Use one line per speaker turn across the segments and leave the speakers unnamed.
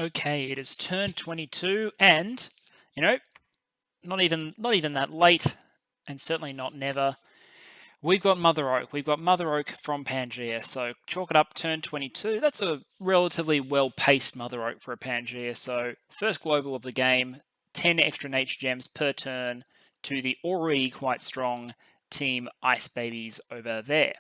Okay, it is turn 22, and you know, not even that late, and certainly not never. We've got Mother Oak. We've got Mother Oak from Pangea. So chalk it up, turn 22. That's a relatively well-paced Mother Oak for a Pangea. So first global of the game, 10 extra nature gems per turn to the already quite strong team Ice Babies over there.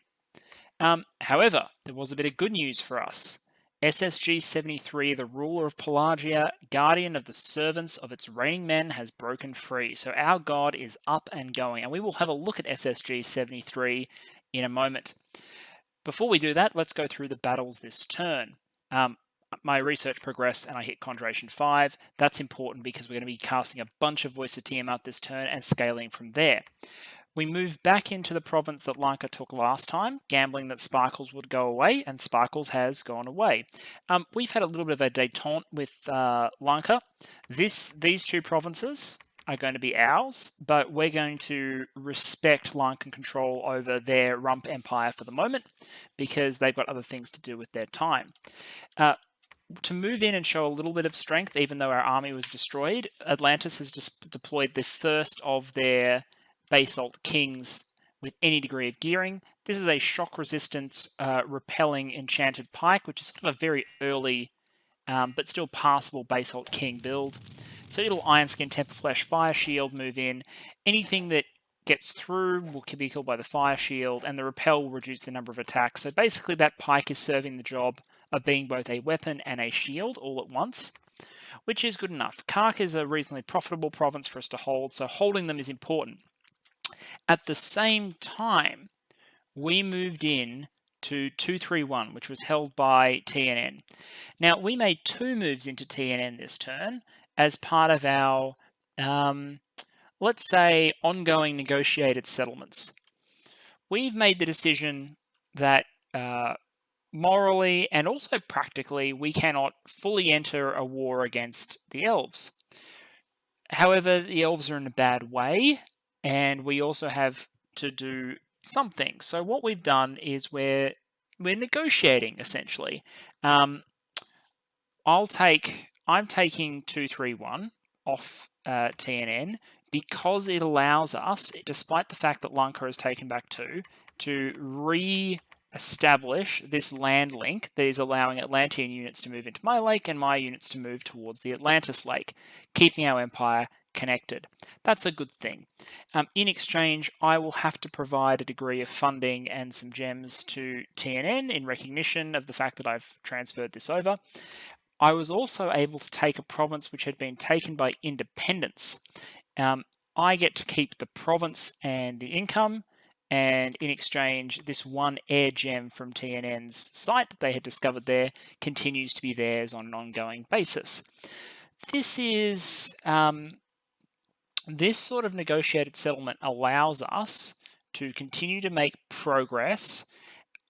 However, there was a bit of good news for us. SSG-73, the ruler of Pelagia, guardian of the servants of its reigning men, has broken free. So our god is up and going, and we will have a look at SSG-73 in a moment. Before we do that, let's go through the battles this turn. My research progressed and I hit Conjuration 5. That's important because we're going to be casting a bunch of Voice of Tiamat this turn and scaling from there. We move back into the province that Lanka took last time, gambling that Sparkles would go away, and Sparkles has gone away. We've had a little bit of a détente with Lanka. These two provinces are going to be ours, but we're going to respect Lankan control over their Rump Empire for the moment, because they've got other things to do with their time. To move in and show a little bit of strength, even though our army was destroyed, Atlantis has just deployed the first of their Basalt Kings with any degree of gearing. This is a shock resistance repelling enchanted pike, which is sort of a very early but still passable Basalt King build. So it'll Ironskin, Temper Flesh, Fire Shield move in. Anything that gets through will be killed by the Fire Shield, and the repel will reduce the number of attacks. So basically that pike is serving the job of being both a weapon and a shield all at once, which is good enough. Kark is a reasonably profitable province for us to hold, so holding them is important. At the same time, we moved in to 231, which was held by TNN. Now, we made 2 moves into TNN this turn as part of our, let's say, ongoing negotiated settlements. We've made the decision that morally and also practically, we cannot fully enter a war against the elves. However, the elves are in a bad way, and we also have to do something. So what we've done is we're negotiating essentially. I'm taking 231 off TNN because it allows us, despite the fact that Lanka has taken back 2, to re-establish this land link that is allowing Atlantean units to move into my lake and my units to move towards the Atlantis lake, keeping our empire connected. That's a good thing. In exchange, I will have to provide a degree of funding and some gems to TNN in recognition of the fact that I've transferred this over. I was also able to take a province which had been taken by independents. I get to keep the province and the income, and in exchange, this 1 air gem from TNN's site that they had discovered there continues to be theirs on an ongoing basis. This sort of negotiated settlement allows us to continue to make progress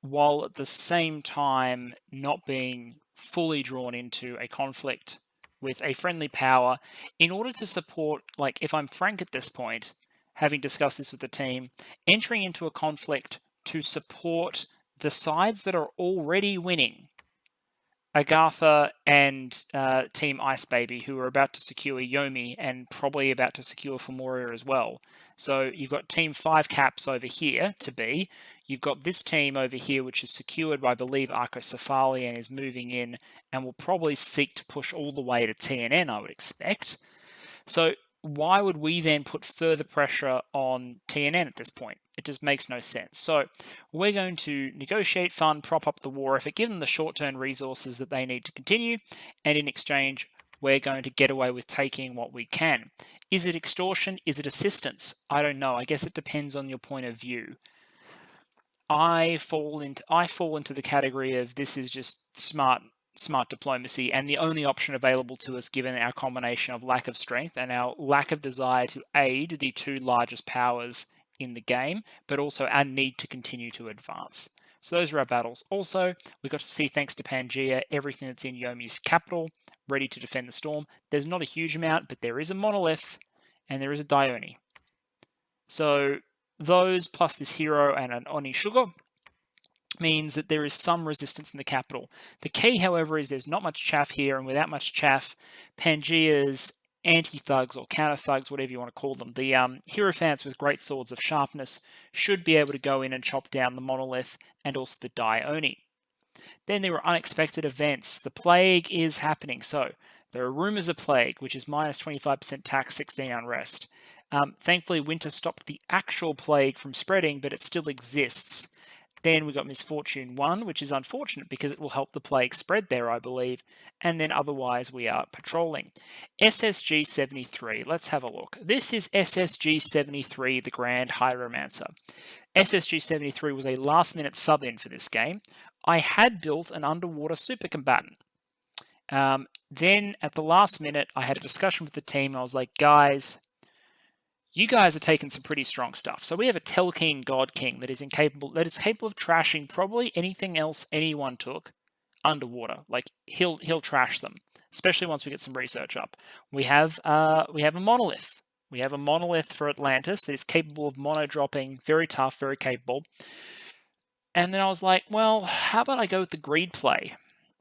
while at the same time not being fully drawn into a conflict with a friendly power in order to support, like, if I'm frank at this point, having discussed this with the team, entering into a conflict to support the sides that are already winning, Agatha and Team Ice Baby, who are about to secure Yomi and probably about to secure Femoria as well. So you've got Team 5 Caps over here to be. You've got this team over here, which is secured by, I believe, Arcocephali and is moving in and will probably seek to push all the way to TNN, I would expect. So why would we then put further pressure on TNN at this point? It just makes no sense. So we're going to negotiate, fund, prop up the war effort, give them the short-term resources that they need to continue, and in exchange, we're going to get away with taking what we can. Is it extortion? Is it assistance? I don't know. I guess it depends on your point of view. I fall into the category of this is just smart diplomacy, and the only option available to us given our combination of lack of strength and our lack of desire to aid the 2 largest powers in the game, but also our need to continue to advance. So those are our battles. Also, we got to see, thanks to Pangea, everything that's in Yomi's capital ready to defend the storm. There's not a huge amount, but there is a monolith and there is a Dione. So those plus this hero and an Oni Sugar means that there is some resistance in the capital. The key, however, is there's not much chaff here, and without much chaff, Pangea's anti-thugs or counter-thugs, whatever you want to call them, the Hierophants with great swords of sharpness should be able to go in and chop down the monolith and also the Dione. Then there were unexpected events. The plague is happening. So there are rumors of plague, which is minus 25% tax, 16 unrest. Thankfully, winter stopped the actual plague from spreading, but it still exists. Then we got Misfortune 1, which is unfortunate because it will help the plague spread there, I believe. And then otherwise we are patrolling. SSG-73, let's have a look. This is SSG-73, the Grand Hydromancer. SSG-73 was a last-minute sub-in for this game. I had built an underwater super combatant. Then at the last minute, I had a discussion with the team. I was like, guys, you guys are taking some pretty strong stuff. So we have a Telkeen God King that is capable of trashing probably anything else anyone took underwater. Like he'll trash them, especially once we get some research up. We have a monolith. We have a monolith for Atlantis that is capable of mono dropping, very tough, very capable. And then I was like, well, how about I go with the greed play?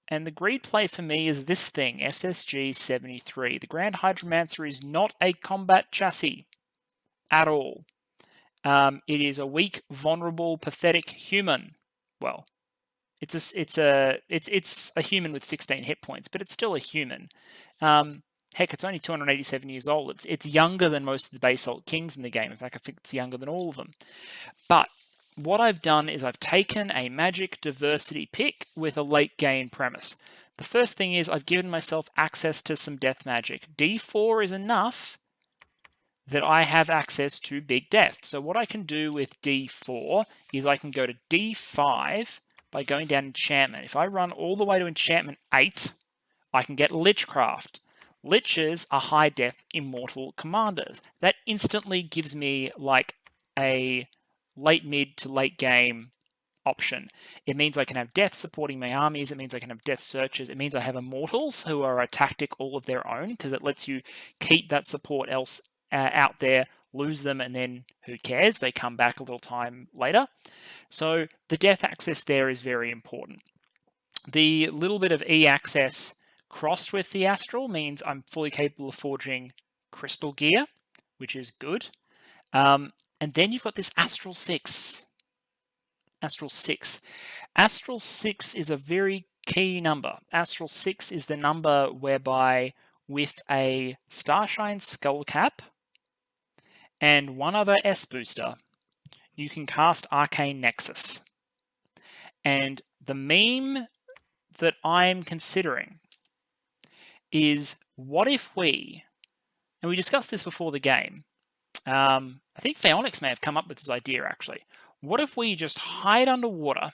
And the greed play for me is this thing, SSG-73. The Grand Hydromancer is not a combat chassis at all. It is a weak, vulnerable, pathetic human. Well, it's a human with 16 hit points, but it's still a human. Heck, it's only 287 years old. It's younger than most of the Basalt Kings in the game. In fact, I think it's younger than all of them. But what I've done is I've taken a magic diversity pick with a late game premise. The first thing is I've given myself access to some death magic. D4 is enough that I have access to big death. So what I can do with D4 is I can go to D5 by going down enchantment. If I run all the way to enchantment 8, I can get Lichcraft. Liches are high death immortal commanders. That instantly gives me like a late mid to late game option. It means I can have death supporting my armies. It means I can have death searchers. It means I have immortals who are a tactic all of their own because it lets you keep that support else out there, lose them, and then who cares? They come back a little time later. So the death access there is very important. The little bit of E access crossed with the astral means I'm fully capable of forging crystal gear, which is good. And then you've got this astral 6. Astral 6. Astral 6 is a very key number. Astral 6 is the number whereby with a Starshine Skullcap and one other S booster, you can cast Arcane Nexus. And the meme that I'm considering is what if we, and we discussed this before the game, I think Phaonix may have come up with this idea actually. What if we just hide underwater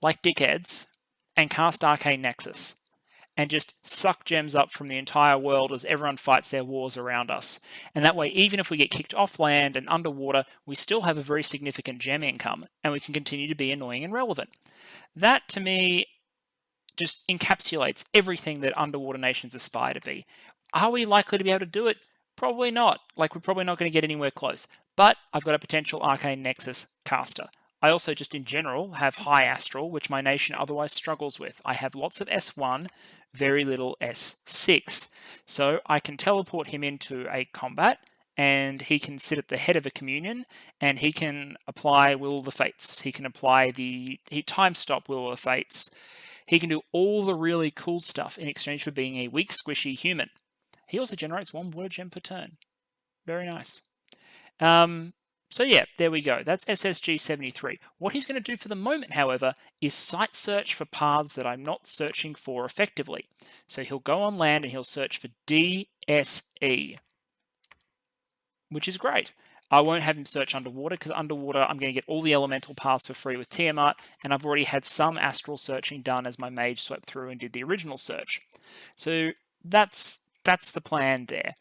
like dickheads and cast Arcane Nexus and just suck gems up from the entire world as everyone fights their wars around us? And that way, even if we get kicked off land and underwater, we still have a very significant gem income and we can continue to be annoying and relevant. That, to me, just encapsulates everything that underwater nations aspire to be. Are we likely to be able to do it? Probably not. Like, we're probably not going to get anywhere close. But I've got a potential Arcane Nexus caster. I also, just in general, have high astral, which my nation otherwise struggles with. I have lots of S1, very little S6. So I can teleport him into a combat, and he can sit at the head of a communion, and he can apply Will of the Fates. He can apply time stop Will of the Fates. He can do all the really cool stuff in exchange for being a weak, squishy human. He also generates 1 water gem per turn. Very nice. So yeah, there we go. That's SSG-73. What he's going to do for the moment, however, is site search for paths that I'm not searching for effectively. So he'll go on land and he'll search for DSE, which is great. I won't have him search underwater because underwater I'm going to get all the elemental paths for free with Tiamat, and I've already had some astral searching done as my mage swept through and did the original search. So that's the plan there.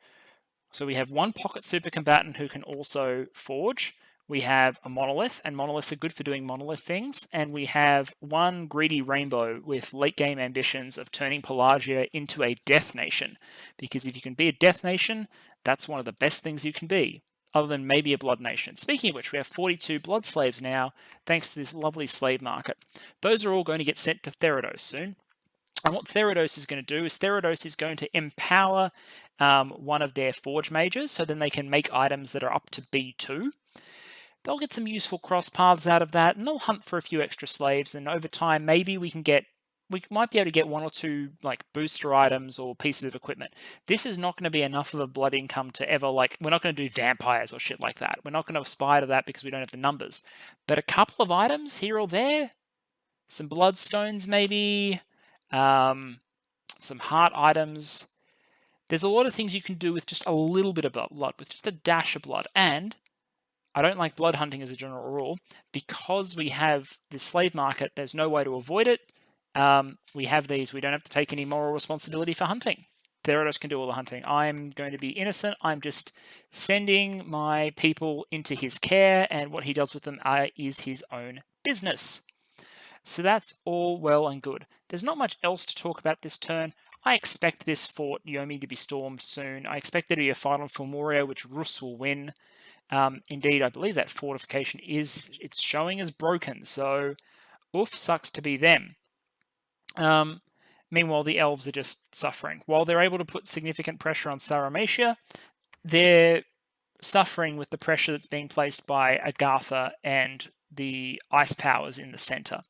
So we have 1 pocket super combatant who can also forge. We have a monolith, and monoliths are good for doing monolith things. And we have 1 greedy rainbow with late game ambitions of turning Pelagia into a death nation. Because if you can be a death nation, that's one of the best things you can be. other than maybe a blood nation. Speaking of which, we have 42 blood slaves now, thanks to this lovely slave market. Those are all going to get sent to Therados soon. And what Therados is going to do is Therados is going to empower one of their forge mages, so then they can make items that are up to B2. They'll get some useful cross paths out of that, and they'll hunt for a few extra slaves, and over time maybe we might be able to get one or two like booster items or pieces of equipment. This is not going to be enough of a blood income to ever we're not going to do vampires or shit like that. We're not going to aspire to that because we don't have the numbers. But a couple of items here or there, some bloodstones maybe, some heart items. There's a lot of things you can do with just a little bit of blood, with just a dash of blood. And I don't like blood hunting as a general rule. Because we have this slave market, there's no way to avoid it. We have these, we don't have to take any moral responsibility for hunting. Therados can do all the hunting. I'm going to be innocent. I'm just sending my people into his care, and what he does with them is his own business. So that's all well and good. There's not much else to talk about this turn. I expect this Fort Yomi to be stormed soon. I expect there to be a final for Morio, which Rus will win. Indeed, I believe that fortification it's showing as broken, so oof, sucks to be them. Meanwhile, the elves are just suffering. While they're able to put significant pressure on Saramatia, they're suffering with the pressure that's being placed by Agartha and the ice powers in the center.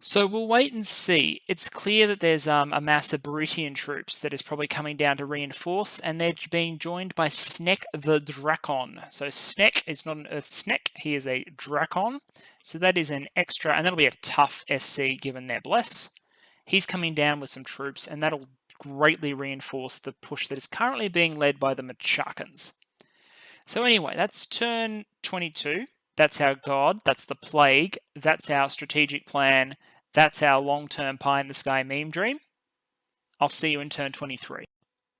So we'll wait and see. It's clear that there's a mass of Brutian troops that is probably coming down to reinforce, and they're being joined by Snek the Drakon. So Snek is not an Earth Snek, he is a Drakon. So that is an extra, and that'll be a tough SC given their bless. He's coming down with some troops, and that'll greatly reinforce the push that is currently being led by the Machakans. So anyway, that's turn 22. That's our God, that's the plague, that's our strategic plan, that's our long-term pie-in-the-sky meme dream. I'll see you in turn 23.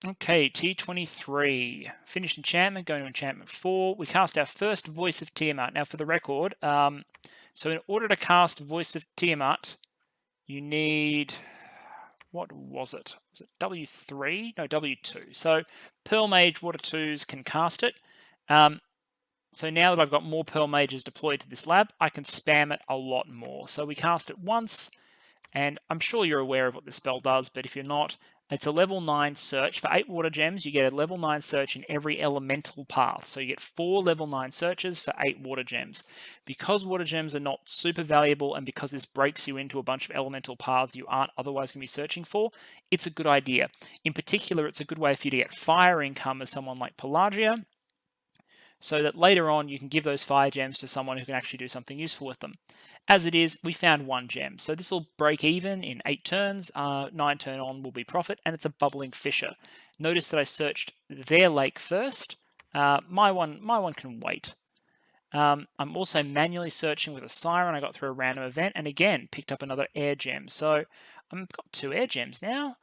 Okay, T23. Finished enchantment, going to enchantment 4. We cast our first Voice of Tiamat. Now, for the record, so in order to cast Voice of Tiamat, you need... What was it? Was it W3? No, W2. So Pearl Mage Water 2s can cast it. So now that I've got more Pearl Mages deployed to this lab, I can spam it a lot more. So we cast it once, and I'm sure you're aware of what this spell does, but if you're not, it's a level 9 search. For 8 water gems, you get a level 9 search in every elemental path. So you get 4 level 9 searches for 8 water gems. Because water gems are not super valuable, and because this breaks you into a bunch of elemental paths you aren't otherwise going to be searching for, it's a good idea. In particular, it's a good way for you to get fire income as someone like Pelagia, so that later on you can give those fire gems to someone who can actually do something useful with them. As it is, we found 1 gem, so this will break even in 8 turns, 9 turn on will be profit, and it's a bubbling fissure. Notice that I searched their lake first. My one can wait. I'm also manually searching with a siren. I got through a random event, and again, picked up another air gem. So I've got 2 air gems now.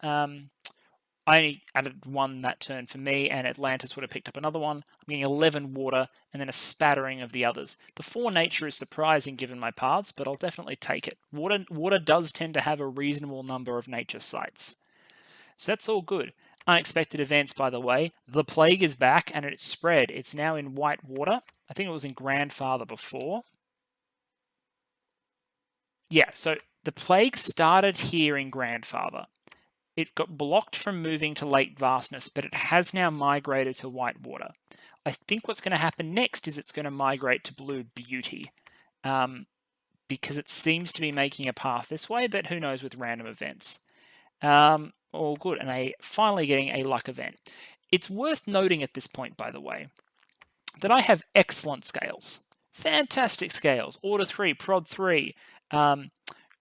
I only added 1 that turn for me, and Atlantis would have picked up another one. I'm getting 11 water, and then a spattering of the others. The 4 nature is surprising given my paths, but I'll definitely take it. Water does tend to have a reasonable number of nature sites. So that's all good. Unexpected events, by the way. The plague is back, and it's spread. It's now in white water. I think it was in Grandfather before. Yeah, so the plague started here in Grandfather. It got blocked from moving to Lake Vastness, but it has now migrated to Whitewater. I think what's going to happen next is it's going to migrate to Blue Beauty, because it seems to be making a path this way, but who knows with random events. All good, and finally getting a luck event. It's worth noting at this point, by the way, that I have excellent scales. Fantastic scales. Order 3, Prod 3,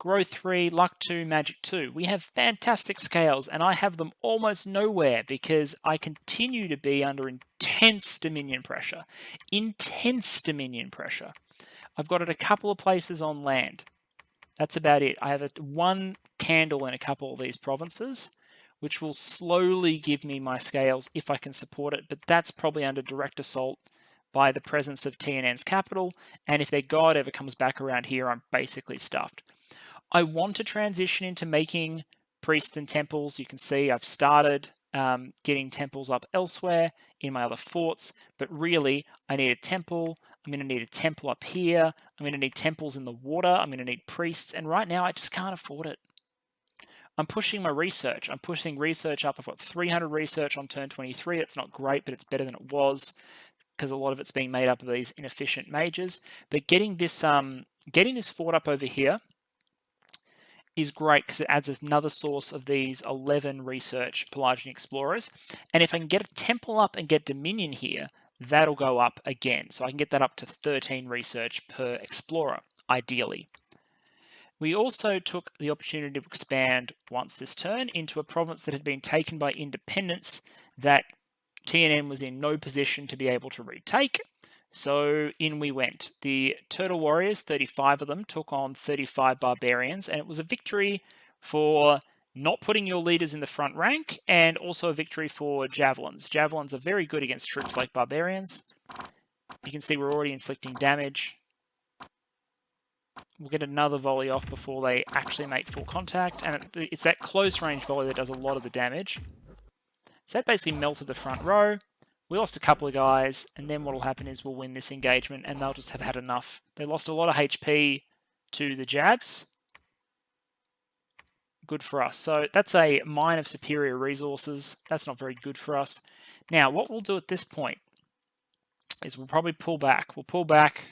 Growth 3, Luck 2, Magic 2. We have fantastic scales, and I have them almost nowhere because I continue to be under intense Dominion pressure. Intense Dominion pressure. I've got it a couple of places on land. That's about it. I have 1 candle in a couple of these provinces, which will slowly give me my scales if I can support it, but that's probably under direct assault by the presence of TNN's capital, and if their god ever comes back around here, I'm basically stuffed. I want to transition into making priests and temples. You can see I've started. getting temples up elsewhere in my other forts, but really I need a temple. I'm going to need a temple up here. I'm going to need temples in the water. I'm going to need priests, and right now I just can't afford it. I'm pushing my research. I'm pushing research up. I've got 300 research on turn 23. It's not great, but it's better than it was because a lot of it's being made up of these inefficient mages. But getting this fort up over here is great because it adds another source of these 11 research Pelagian explorers. And if I can get a temple up and get Dominion here, that'll go up again. So I can get that up to 13 research per explorer, ideally. We also took the opportunity to expand once this turn into a province that had been taken by independents that TNN was in no position to be able to retake. So in we went. The Turtle Warriors, 35 of them, took on 35 barbarians, and it was a victory for not putting your leaders in the front rank, and also a victory for javelins. Javelins are very good against troops like barbarians. You can see we're already inflicting damage. We'll get another volley off before they actually make full contact, and it's that close range volley that does a lot of the damage. So that basically melted the front row. We lost a couple of guys, and then what will happen is we'll win this engagement, and they'll just have had enough. They lost a lot of HP to the jabs. Good for us. So that's a mine of superior resources. That's not very good for us. Now, what we'll do at this point is we'll probably pull back. We'll pull back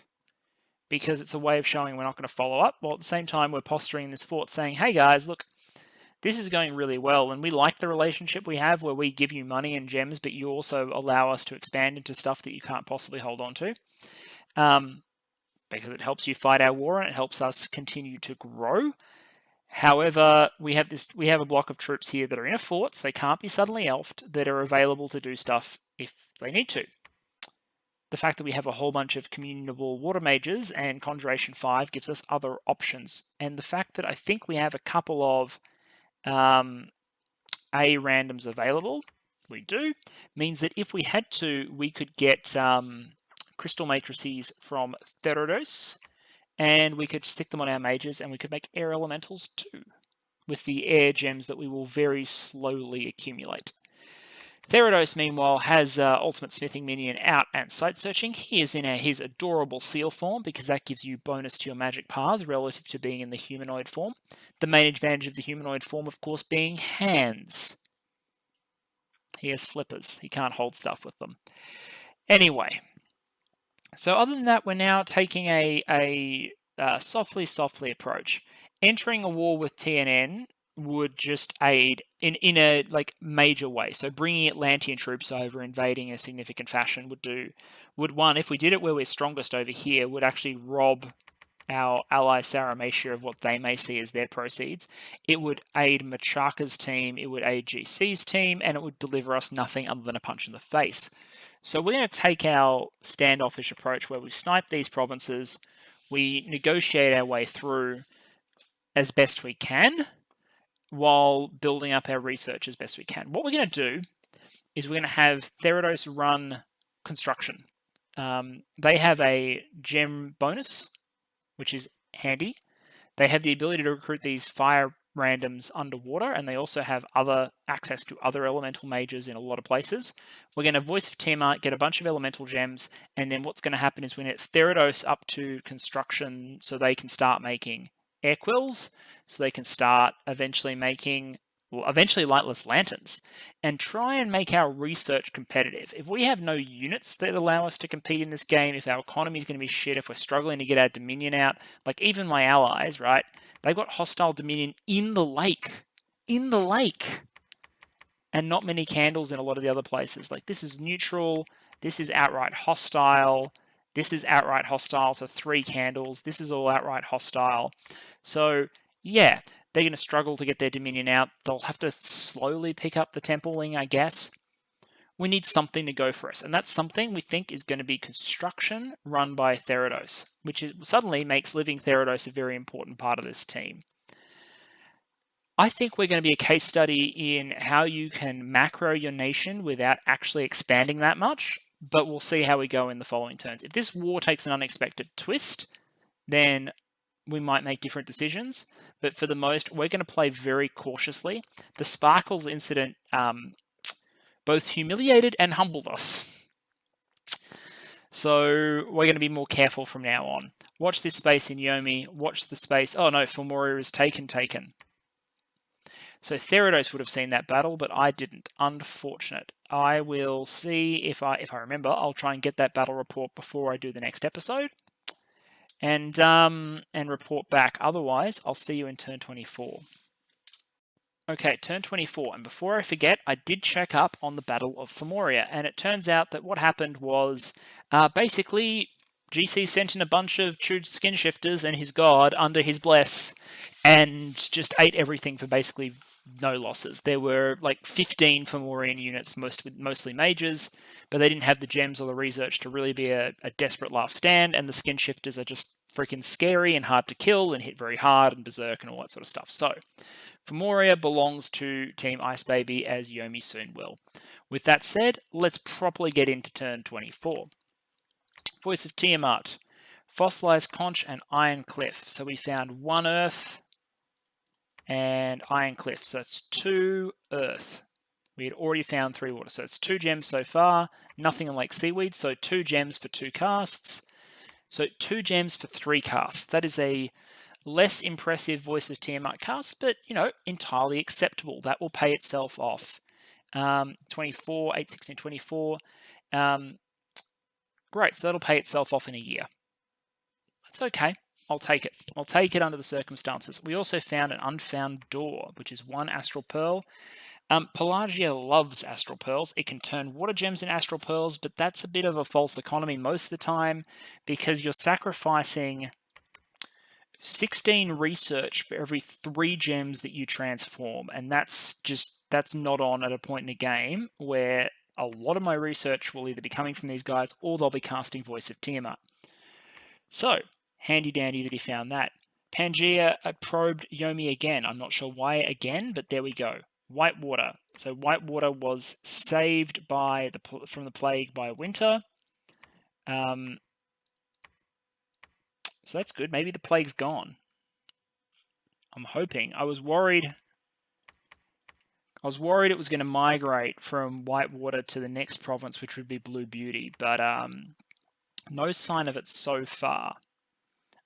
because it's a way of showing we're not going to follow up, while at the same time we're posturing this fort saying, hey guys, look, this is going really well, and we like the relationship we have where we give you money and gems, but you also allow us to expand into stuff that you can't possibly hold on to. Because it helps you fight our war and it helps us continue to grow. However, we have a block of troops here that are in a fort, so they can't be suddenly elfed, that are available to do stuff if they need to. The fact that we have a whole bunch of communable water mages and Conjuration 5 gives us other options. And the fact that I think we have a couple of A randoms available, we do, means that if we had to, we could get crystal matrices from Therados, and we could stick them on our mages, and we could make air elementals too, with the air gems that we will very slowly accumulate. Therados, meanwhile, has Ultimate Smithing Minion out and sight searching. He is in his adorable seal form because that gives you bonus to your magic paths relative to being in the humanoid form. The main advantage of the humanoid form, of course, being hands. He has flippers. He can't hold stuff with them. Anyway, so other than that, we're now taking a softly approach. Entering a war with TNN would just aid in a major way. So bringing Atlantean troops over, invading in a significant fashion would one, if we did it where we're strongest over here, would actually rob our ally Saramatia of what they may see as their proceeds. It would aid Machaka's team, it would aid GC's team, and it would deliver us nothing other than a punch in the face. So we're going to take our standoffish approach where we snipe these provinces, we negotiate our way through as best we can, while building up our research as best we can. What we're going to do is we're going to have Therados run construction. They have a gem bonus, which is handy. They have the ability to recruit these fire randoms underwater, and they also have access to other elemental mages in a lot of places. We're going to Voice of Tiamat, get a bunch of elemental gems, and then what's going to happen is we're going to get Therados up to construction so they can start making air quills, so they can start eventually lightless lanterns, and try and make our research competitive. If we have no units that allow us to compete in this game, if our economy is going to be shit, if we're struggling to get our Dominion out, like even my allies, right? They've got hostile Dominion in the lake, and not many candles in a lot of the other places. Like this is neutral, this is outright hostile, this is outright hostile to 3 candles, this is all outright hostile. So yeah, they're going to struggle to get their Dominion out. They'll have to slowly pick up the Temple Wing, I guess. We need something to go for us, and that something we think is going to be construction run by Therados, which suddenly makes living Therados a very important part of this team. I think we're going to be a case study in how you can macro your nation without actually expanding that much, but we'll see how we go in the following turns. If this war takes an unexpected twist, then we might make different decisions, but for the most, we're going to play very cautiously. The Sparkles incident both humiliated and humbled us. So we're going to be more careful from now on. Watch this space in Yomi. Watch the space. Oh no, Femoria is taken. So Theridos would have seen that battle, but I didn't. Unfortunate. I will see if I remember. I'll try and get that battle report before I do the next episode, and report back. Otherwise, I'll see you in turn 24. Okay, turn 24, and before I forget, I did check up on the Battle of Femoria, and it turns out that what happened was basically GC sent in a bunch of true skin shifters and his god under his bless, and just ate everything for basically no losses. There were like 15 Fomorian units, mostly mages, but they didn't have the gems or the research to really be a desperate last stand, and the skin shifters are just freaking scary and hard to kill and hit very hard and berserk and all that sort of stuff. So Femoria belongs to Team Ice Baby, as Yomi soon will. With that said, let's properly get into turn 24. Voice of Tiamat, Fossilized Conch, and Iron Cliff. So we found 1 Earth and Iron Cliff. So that's 2 Earth. We had already found 3 water. So it's 2 gems so far. Nothing in Lake Seaweed. So 2 gems for 2 casts. So 2 gems for 3 casts. That is a less impressive Voice of Tiamat cast, but, entirely acceptable. That will pay itself off. 24, 8, 16, 24. Great, so that'll pay itself off in a year. That's okay. I'll take it. I'll take it under the circumstances. We also found an unfound door, which is 1 Astral Pearl. Pelagia loves Astral Pearls. It can turn water gems into Astral Pearls, but that's a bit of a false economy most of the time because you're sacrificing 16 research for every 3 gems that you transform, and that's not on at a point in the game where a lot of my research will either be coming from these guys or they'll be casting Voice of Tiamat. So, handy dandy that he found that. Pangea probed Yomi again. I'm not sure why again, but there we go. Whitewater. So Whitewater was saved from the plague by winter. So that's good. Maybe the plague's gone. I'm hoping. I was worried it was going to migrate from Whitewater to the next province, which would be Blue Beauty, but no sign of it so far.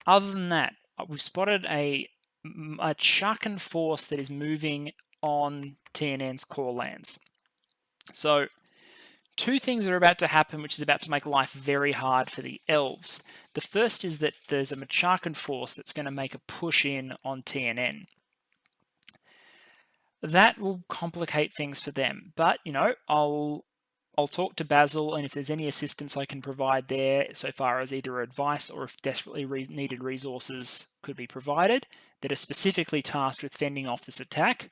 Other than that, we've spotted a Chakan force that is moving on TNN's core lands. So 2 things are about to happen, which is about to make life very hard for the elves. The first is that there's a Machakan force that's going to make a push in on TNN. That will complicate things for them, but I'll talk to Basil, and if there's any assistance I can provide there, so far as either advice or if desperately needed resources could be provided that are specifically tasked with fending off this attack,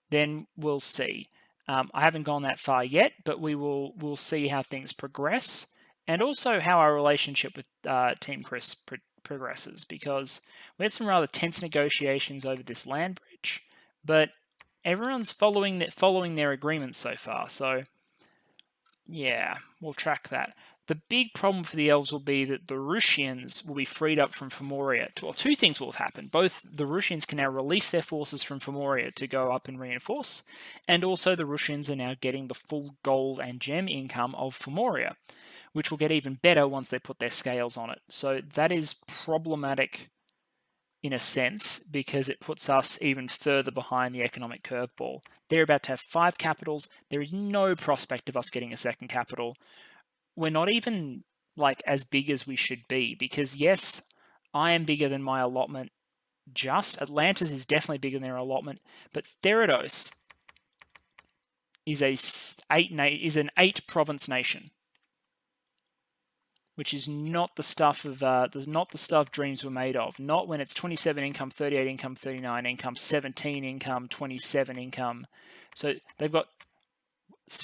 then we'll see. I haven't gone that far yet, but we'll see how things progress, and also how our relationship with Team Chris progresses, because we had some rather tense negotiations over this land bridge, but everyone's following their agreements so far. So yeah, we'll track that. The big problem for the elves will be that the Rushians will be freed up from Femoria. Well, 2 things will have happened. Both the Rushians can now release their forces from Femoria to go up and reinforce, and also the Rushians are now getting the full gold and gem income of Femoria, which will get even better once they put their scales on it. So that is problematic in a sense, because it puts us even further behind the economic curveball. They're about to have 5 capitals. There is no prospect of us getting a second capital. We're not even as big as we should be, because yes, I am bigger than my allotment. Atlantis is definitely bigger than their allotment, but Theridos is an 8 province nation, which is not the stuff dreams were made of. Not when it's 27 income, 38 income, 39 income, 17 income, 27 income. So they've got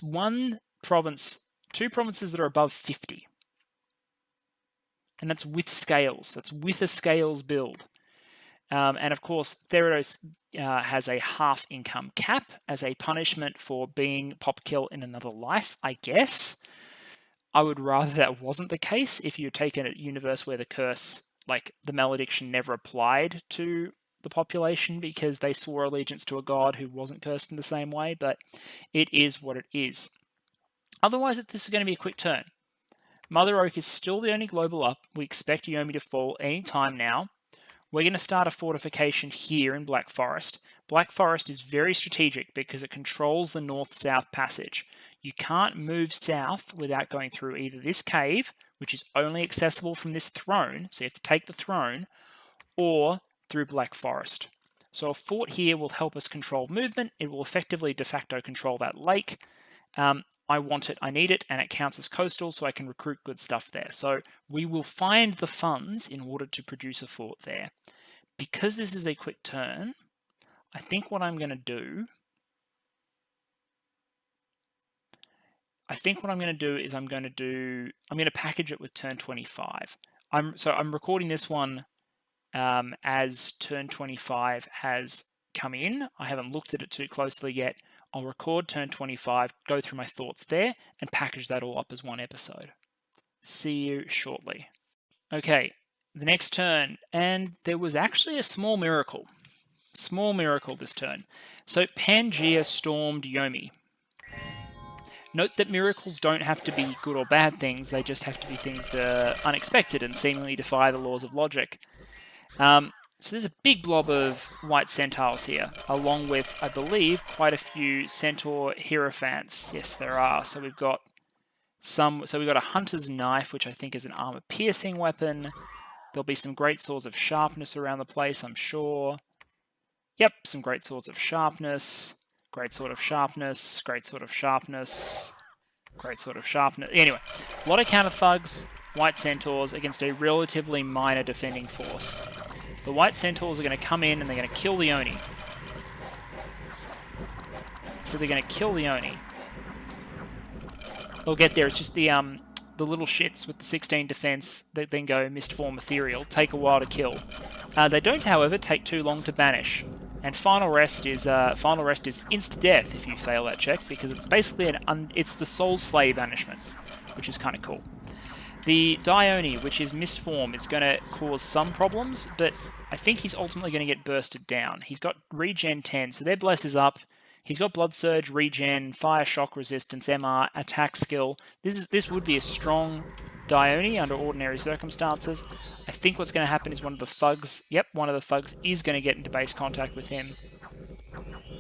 1 province, 2 provinces that are above 50. And that's with scales. That's with a scales build. And of course, Theridos has a half income cap as a punishment for being pop kill in another life, I guess. I would rather that wasn't the case if you'd taken a universe where the curse, the malediction never applied to the population because they swore allegiance to a god who wasn't cursed in the same way, but it is what it is. Otherwise, this is going to be a quick turn. Mother Oak is still the only global up. We expect Yomi to fall any time now. We're going to start a fortification here in Black Forest. Black Forest is very strategic because it controls the north-south passage. You can't move south without going through either this cave, which is only accessible from this throne, so you have to take the throne, or through Black Forest. So a fort here will help us control movement. It will effectively de facto control that lake. I want it, I need it, and it counts as coastal, so I can recruit good stuff there. So we will find the funds in order to produce a fort there. Because this is a quick turn, I think what I'm going to do... is I'm going to package it with turn 25. I'm recording this one as turn 25 has come in. I haven't looked at it too closely yet. I'll record turn 25, go through my thoughts there, and package that all up as one episode. See you shortly. Okay, the next turn, and there was actually a small miracle. Small miracle this turn. So Pangaea stormed Yomi. Note that miracles don't have to be good or bad things, they just have to be things that are unexpected and seemingly defy the laws of logic. So there's a big blob of white centaurs here, along with, I believe, quite a few centaur hierophants. Yes, there are. So we've got a hunter's knife, which I think is an armor-piercing weapon. There'll be some great swords of sharpness around the place, I'm sure. Yep, some great swords of sharpness. Great sword of sharpness. Great sword of sharpness. Great sword of sharpness. Anyway, a lot of counter thugs, white centaurs, against a relatively minor defending force. The white centaurs are going to come in and they're going to kill the Oni. So they're going to kill the Oni. They'll get there. It's just the little shits with the 16 defense that then go mist form ethereal take a while to kill. They don't, however, take too long to banish. And final rest is insta death if you fail that check, because it's basically it's the soul slay banishment, which is kind of cool. The Dione, which is mist form, is going to cause some problems, but I think he's ultimately going to get bursted down. He's got regen 10, so their bless is up. He's got blood surge, regen, fire shock resistance, MR, attack skill. This would be a strong Dione under ordinary circumstances. I think what's going to happen is one of the thugs is going to get into base contact with him.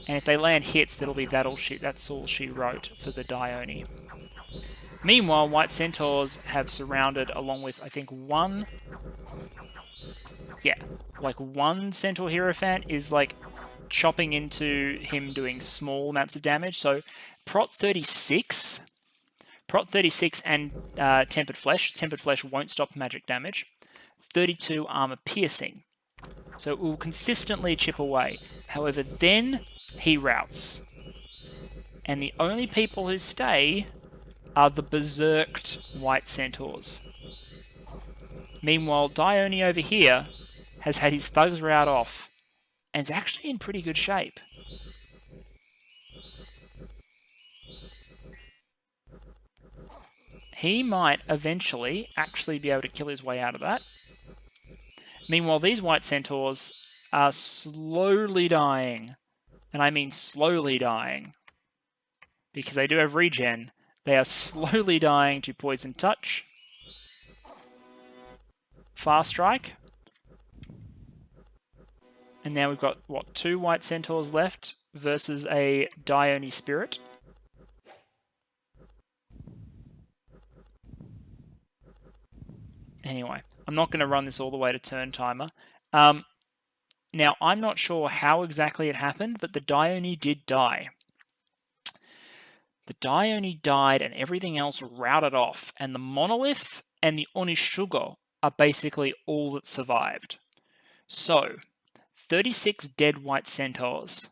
And if they land hits, that'll be that's all she wrote for the Dione. Meanwhile, white centaurs have surrounded, along with, I think, one centaur hierophant is, chopping into him, doing small amounts of damage. So, Prot 36 and Tempered Flesh won't stop magic damage. 32 armor piercing. So it will consistently chip away. However, then he routs. And the only people who stay are the berserked white centaurs. Meanwhile, Dione over here has had his thugs rout off and is actually in pretty good shape. He might eventually actually be able to kill his way out of that. Meanwhile, these white centaurs are slowly dying. And I mean slowly dying. Because they do have regen. They are slowly dying to Poison Touch. Fast Strike. And now we've got, what, 2 white centaurs left versus a Dione Spirit. Anyway, I'm not going to run this all the way to turn timer. Now, I'm not sure how exactly it happened, but the Dione did die. The Dione died and everything else routed off, and the Monolith and the Onishugo are basically all that survived. So, 36 dead white centaurs.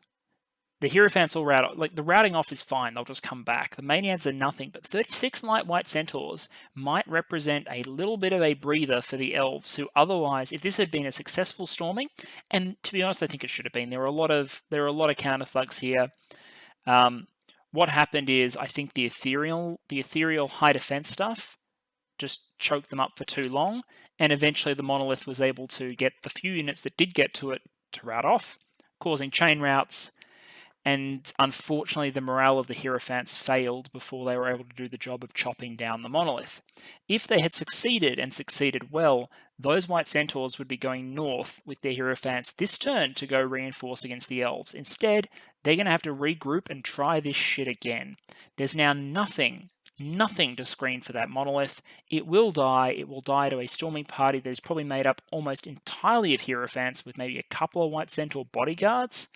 The Hierophants all rout off. The routing off is fine, they'll just come back. The Maniads are nothing, but 36 light white centaurs might represent a little bit of a breather for the elves, who otherwise, if this had been a successful storming, and to be honest, I think it should have been. There were a lot of counter thugs here. What happened is, I think the ethereal high defense stuff just choked them up for too long, and eventually the Monolith was able to get the few units that did get to it to rout off, causing chain routes, and unfortunately the morale of the Hierophants failed before they were able to do the job of chopping down the monolith. If they had succeeded, and succeeded well, those White Centaurs would be going north with their Hierophants this turn to go reinforce against the Elves. Instead, they're going to have to regroup and try this shit again. There's now nothing to screen for that monolith. It will die. It will die to a storming party that is probably made up almost entirely of Hierophants with maybe a couple of White Centaur bodyguards,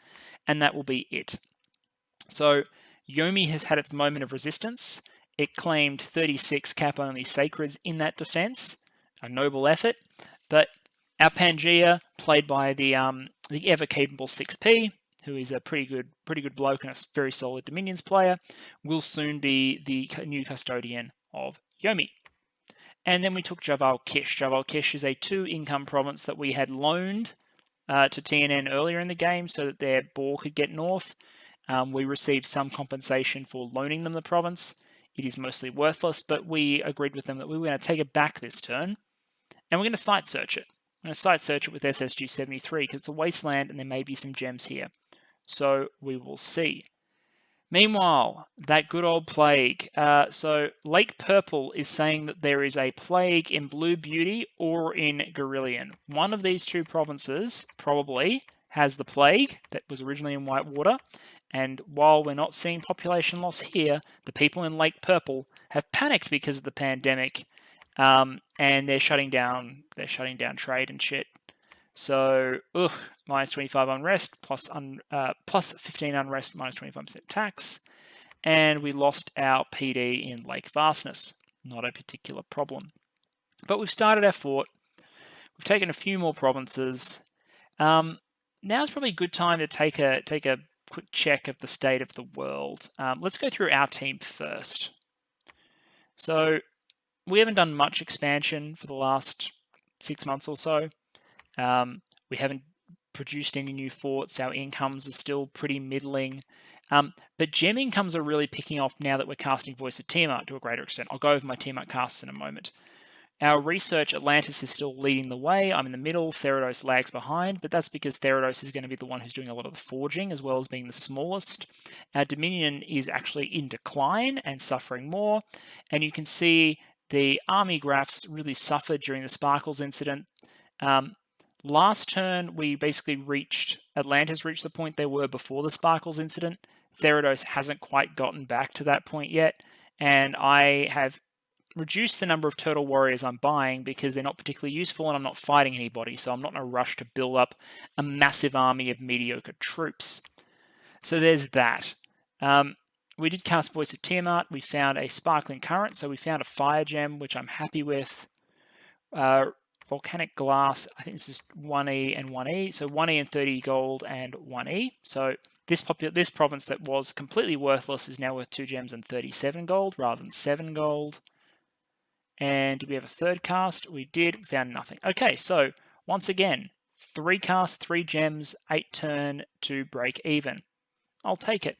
and that will be it. So Yomi has had its moment of resistance. It claimed 36 cap-only sacreds in that defense, a noble effort, but our Pangea, played by the ever-capable 6P, who is a pretty good bloke and a very solid Dominions player, will soon be the new custodian of Yomi. And then we took Jabal Kish. Jabal Kish is a 2-income province that we had loaned to TNN earlier in the game so that their boar could get north. We received some compensation for loaning them the province. It is mostly worthless, but we agreed with them that we were going to take it back this turn, and we're going to site search it. I'm going to site search it with SSG-73 because it's a wasteland and there may be some gems here. So we will see. Meanwhile, that good old plague. So Lake Purple is saying that there is a plague in Blue Beauty or in Gorillion. One of these two provinces probably has the plague that was originally in Whitewater. And while we're not seeing population loss here, the people in Lake Purple have panicked because of the pandemic, and they're shutting down trade and shit. So, minus 25 unrest, plus 15 unrest, minus 25% tax. And we lost our PD in Lake Vastness. Not a particular problem. But we've started our fort. We've taken a few more provinces. Now's probably a good time to take a quick check of the state of the world. Let's go through our team first. So, we haven't done much expansion for the last 6 months or so. We haven't produced any new forts. Our incomes are still pretty middling. But gem incomes are really picking off now that we're casting Voice of Tiamat to a greater extent. I'll go over my Tiamat casts in a moment. Our research, Atlantis is still leading the way. I'm in the middle. Therados lags behind, but that's because Therados is going to be the one who's doing a lot of the forging, as well as being the smallest. Our Dominion is actually in decline and suffering more. And you can see the army graphs really suffered during the Sparkles incident. Last turn, we basically Atlantis reached the point they were before the Sparkles incident. Therados hasn't quite gotten back to that point yet, and I have reduced the number of turtle warriors I'm buying because they're not particularly useful and I'm not fighting anybody, so I'm not in a rush to build up a massive army of mediocre troops. So there's that. We did cast Voice of Tiamat. We found a Sparkling Current, so we found a Fire Gem, which I'm happy with. Volcanic Glass, I think this is 1E and 1E, so 1E and 30 gold and 1E. So this province that was completely worthless is now worth 2 gems and 37 gold rather than 7 gold. And did we have a third cast? We did. We found nothing. Okay, so once again, 3 casts, 3 gems, 8 turn to break even. I'll take it.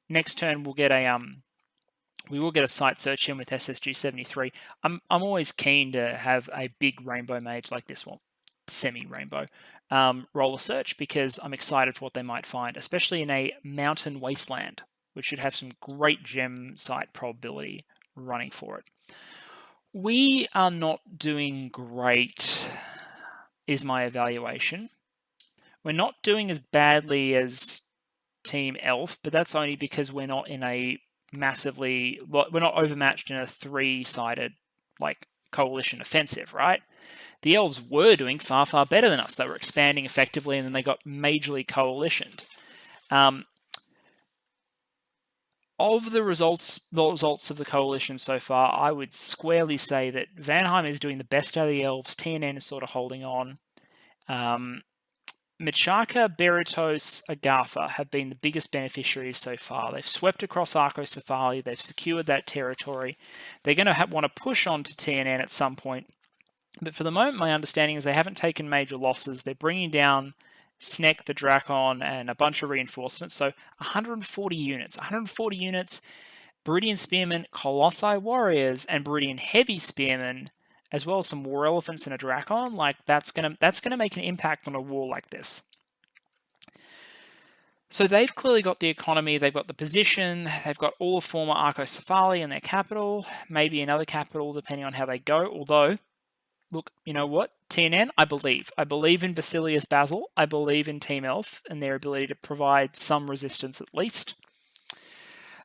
Next turn we'll get we will get a site search in with SSG-73. I'm always keen to have a big rainbow mage like this one, semi-rainbow, roll a search because I'm excited for what they might find, especially in a mountain wasteland, which should have some great gem site probability running for it. We are not doing great, is my evaluation. We're not doing as badly as Team Elf, but that's only because we're not in a we're not overmatched in a 3-sided coalition offensive, right? The Elves were doing far, far better than us. They were expanding effectively, and then they got majorly coalitioned. Of the results of the coalition so far, I would squarely say that Vanheim is doing the best out of the Elves. TNN is sort of holding on. Machaka, Beritos, Agatha have been the biggest beneficiaries so far. They've swept across Arcocephali. They've secured that territory. They're going to want to push on to TNN at some point. But for the moment, my understanding is they haven't taken major losses. They're bringing down Snek, the Drakon, and a bunch of reinforcements. So 140 units. 140 units, Beridian Spearmen, Colossi Warriors, and Beridian Heavy Spearmen, as well as some War Elephants and a Drakon. That's gonna make an impact on a war like this. So they've clearly got the economy, they've got the position, they've got all of former Archocephali in their capital, maybe another capital depending on how they go. Although, look, you know what? TNN, I believe. I believe in Basilius Basil. I believe in Team Elf and their ability to provide some resistance at least.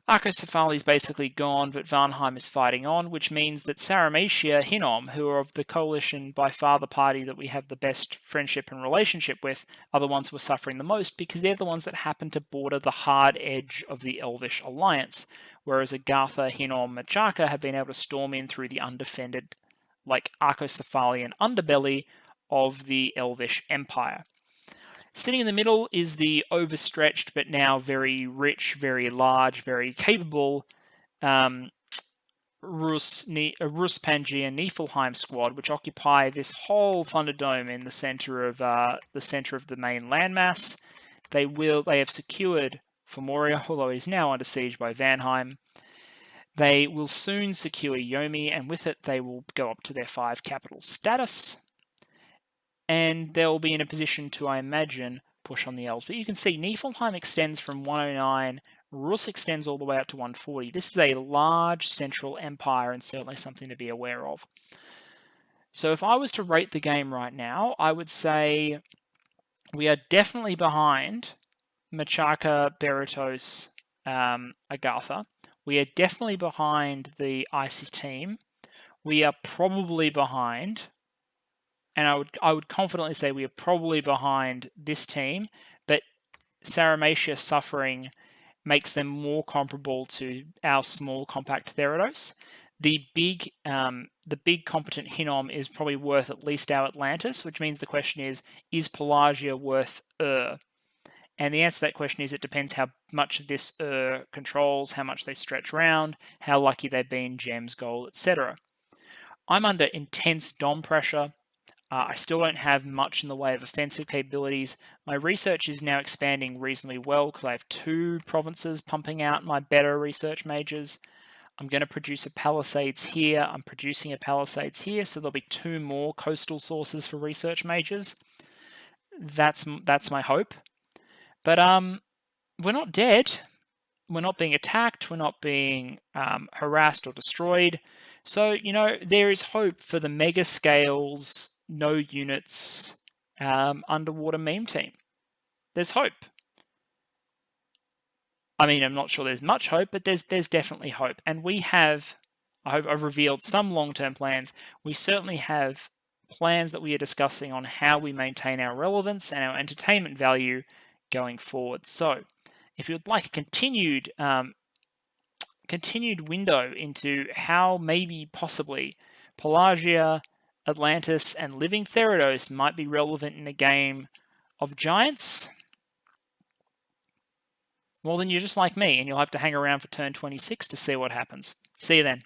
Archocephali is basically gone, but Varnheim is fighting on, which means that Sarmatia, Hinnom, who are of the coalition by far the party that we have the best friendship and relationship with, are the ones who are suffering the most because they're the ones that happen to border the hard edge of the Elvish alliance, whereas Agartha, Hinnom, Machaka have been able to storm in through the undefended, like Archocephalian underbelly of the Elvish Empire. Sitting in the middle is the overstretched but now very rich, very large, very capable Rus Pangea Niflheim squad, which occupy this whole Thunderdome in the center of the main landmass. They have secured Formoria, although it is now under siege by Vanheim. They will soon secure Yomi, and with it they will go up to their 5 capital status. And they'll be in a position to, I imagine, push on the elves. But you can see Niflheim extends from 109, Rus extends all the way up to 140. This is a large central empire and certainly something to be aware of. So if I was to rate the game right now, I would say we are definitely behind Machaka, Beratos, Agartha. We are definitely behind the Icy team. We are probably behind, and I would confidently say we are probably behind this team, but Sarmatia suffering makes them more comparable to our small compact Theranos. The big competent Hinnom is probably worth at least our Atlantis, which means the question is Pelagia worth And the answer to that question is it depends how much of this controls, how much they stretch around, how lucky they've been, gems, gold, etc. I'm under intense dom pressure. I still don't have much in the way of offensive capabilities. My research is now expanding reasonably well because I have 2 provinces pumping out my better research majors. I'm going to produce a Palisades here. I'm producing a Palisades here, so there'll be 2 more coastal sources for research majors. That's my hope. But we're not dead. We're not being attacked. We're not being harassed or destroyed. So, there is hope for the mega scales, no units, underwater meme team. There's hope. I mean, I'm not sure there's much hope, but there's definitely hope. And we have, I've revealed some long-term plans. We certainly have plans that we are discussing on how we maintain our relevance and our entertainment value going forward. So, if you'd like a continued window into how maybe possibly Pelagia, Atlantis, and Living Theranos might be relevant in a game of giants, well then you're just like me and you'll have to hang around for turn 26 to see what happens. See you then.